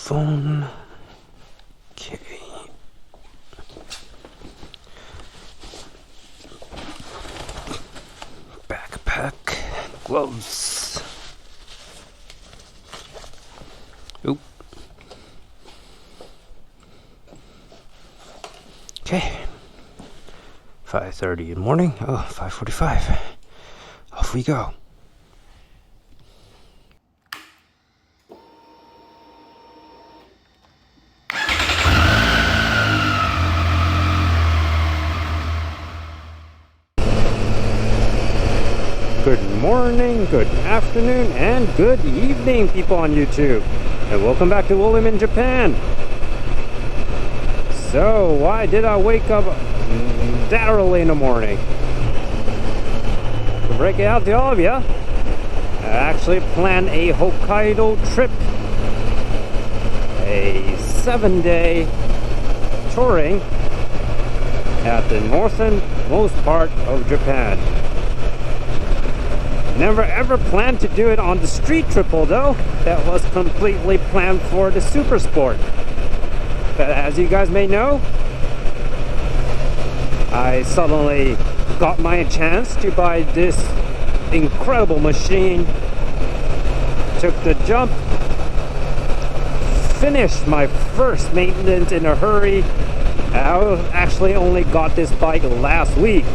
phone. Okay. Backpack, gloves. Oop. Okay. 5:30 in the morning. Oh, 5:45. Off we go. Good morning, good afternoon, and good evening, people on YouTube. And welcome back to William in Japan. So, why did I wake up that early in the morning? To break it out to all of you, I actually planned a Hokkaido trip. A 7-day touring at the northernmost part of Japan. Never ever planned to do it on the street trip, although that was completely planned for the super sport. But as you guys may know, I suddenly got my chance to buy this incredible machine, took the jump, finished my first maintenance in a hurry. I actually only got this bike last week,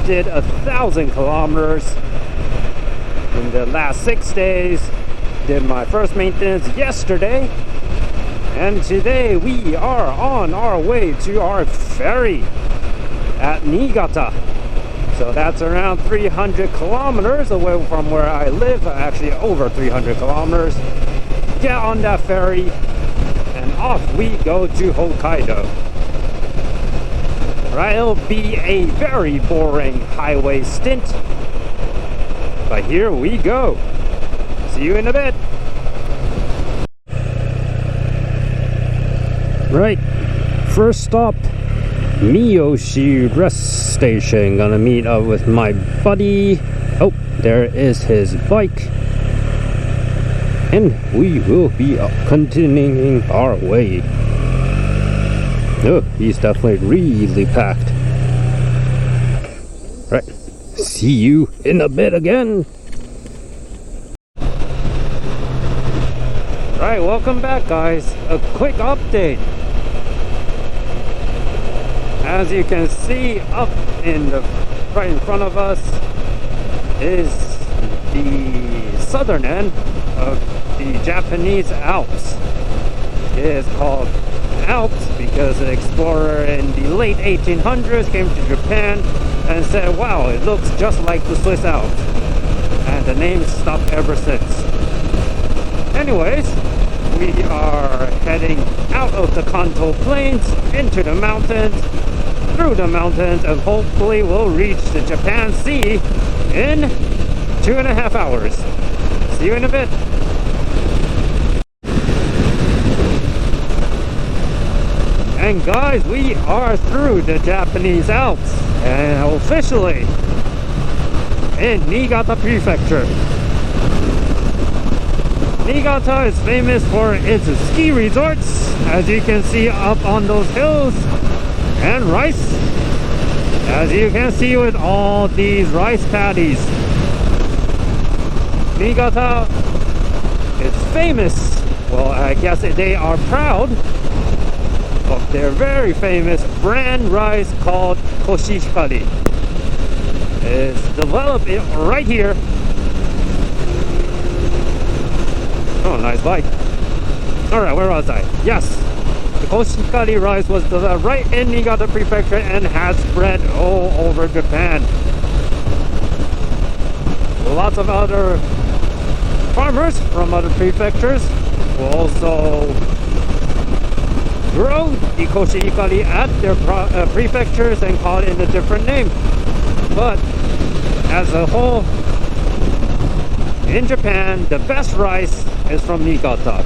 did 1,000 kilometers in the last 6 days, did my first maintenance yesterday, and today we are on our way to our ferry at Niigata. So that's around 300 kilometers away from where I live, actually over 300 kilometers. Get on that ferry and off we go to Hokkaido. Right, it'll be a very boring highway stint, but here we go. See you in a bit. Right, first stop, Miyoshi rest station. Gonna meet up with my buddy. Oh, there is his bike. And we will be continuing our way. Oh, he's definitely really packed. Right, see you in a bit again. Right, welcome back, guys. A quick update. As you can see, up in the right in front of us is the southern end of the Japanese Alps. It is called Alps because an explorer in the late 1800s came to Japan and said, wow, it looks just like the Swiss Alps. And the name stuck ever since. Anyways, we are heading out of the Kanto Plains into the mountains, through the mountains, and hopefully we'll reach the Japan Sea in 2.5 hours. See you in a bit. And guys, we are through the Japanese Alps and officially in Niigata Prefecture. Niigata is famous for its ski resorts, as you can see up on those hills, and rice, as you can see with all these rice paddies. Niigata is famous, well, I guess they are proud of their very famous brand rice called Koshihikari. It's developed right here. Oh, nice bike. Alright, where was I? Yes, the Koshihikari rice was developed right in Niigata Prefecture and has spread all over Japan. Lots of other farmers from other prefectures will also grow the Koshihikari at their prefectures and call it in a different name. But as a whole, in Japan, the best rice is from Niigata.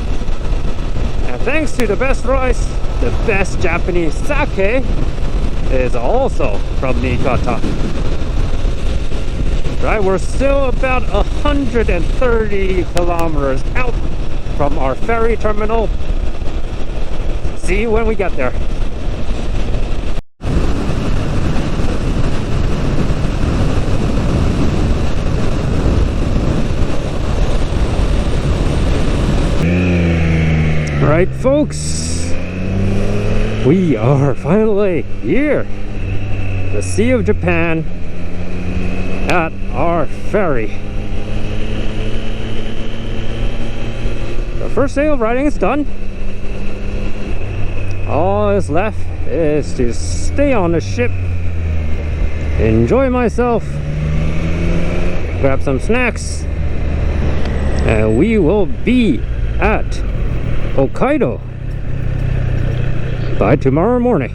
And thanks to the best rice, the best Japanese sake is also from Niigata. Right, we're still about 130 kilometers out from our ferry terminal. See you when we get there. Right, folks, we are finally here, the Sea of Japan, at our ferry. The first day of riding is done. All that's left is to stay on the ship, enjoy myself, grab some snacks, and we will be at Hokkaido by tomorrow morning.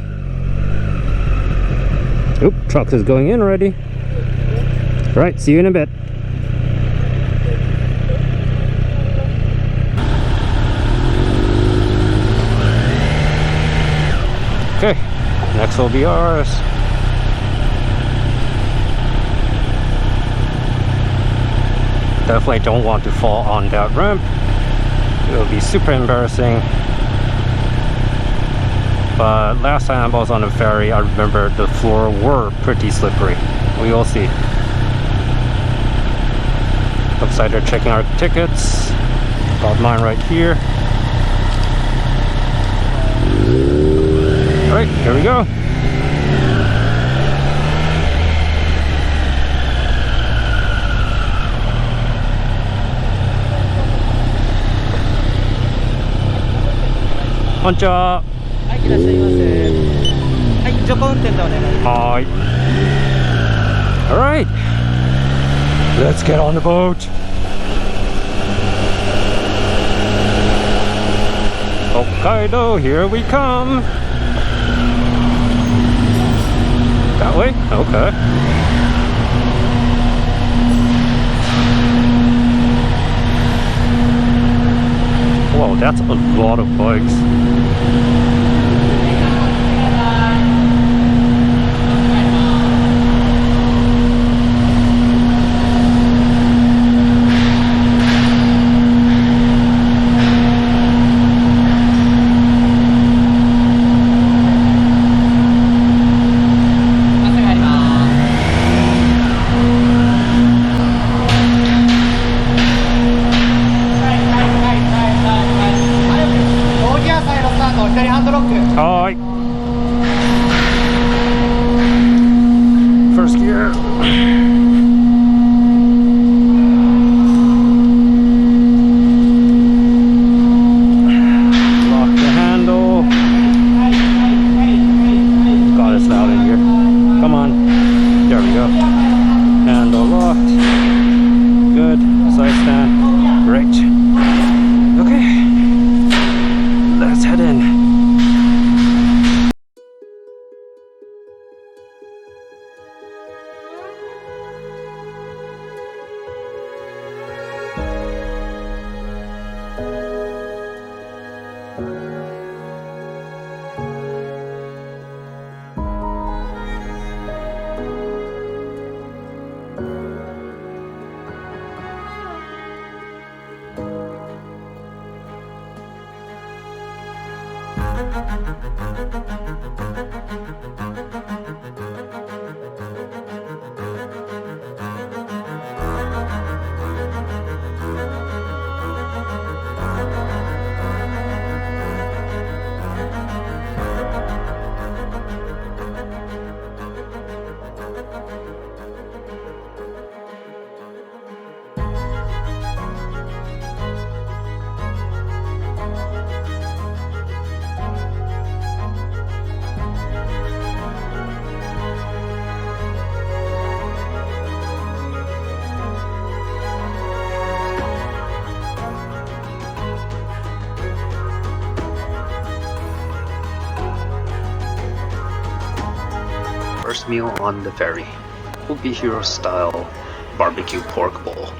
Oop, truck is going in already. Right, see you in a bit. Okay, next will be ours. Definitely don't want to fall on that ramp. It will be super embarrassing. But last time I was on the ferry, I remember the floor were pretty slippery. We will see. Outside they're checking our tickets. Got mine right here. Alright, here we go. Konnichiwa. はい、いらっしゃいませ。はい、徐行運転でお願いします。Alright, let's get on the boat. Hokkaido, here we come. That way? Okay. Whoa, that's a lot of bikes. Alright. First gear. Lock the handle. God, it's loud in here. Come on. There we go. Handle locked. Good. Side stand. Great. Okay. Let's head in. First meal on the ferry will be Hero style barbecue pork bowl.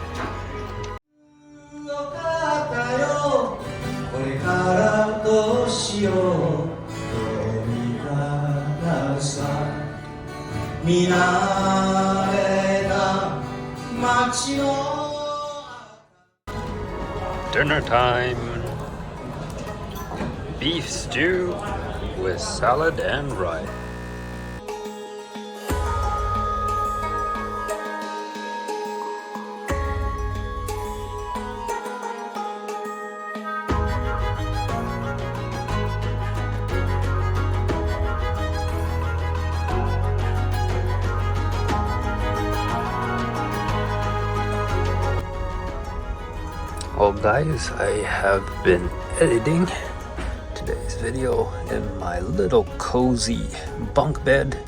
Dinner time. beef stew with salad and rice. Well guys, I have been editing today's video in my little cozy bunk bed.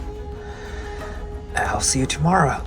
I'll see you tomorrow.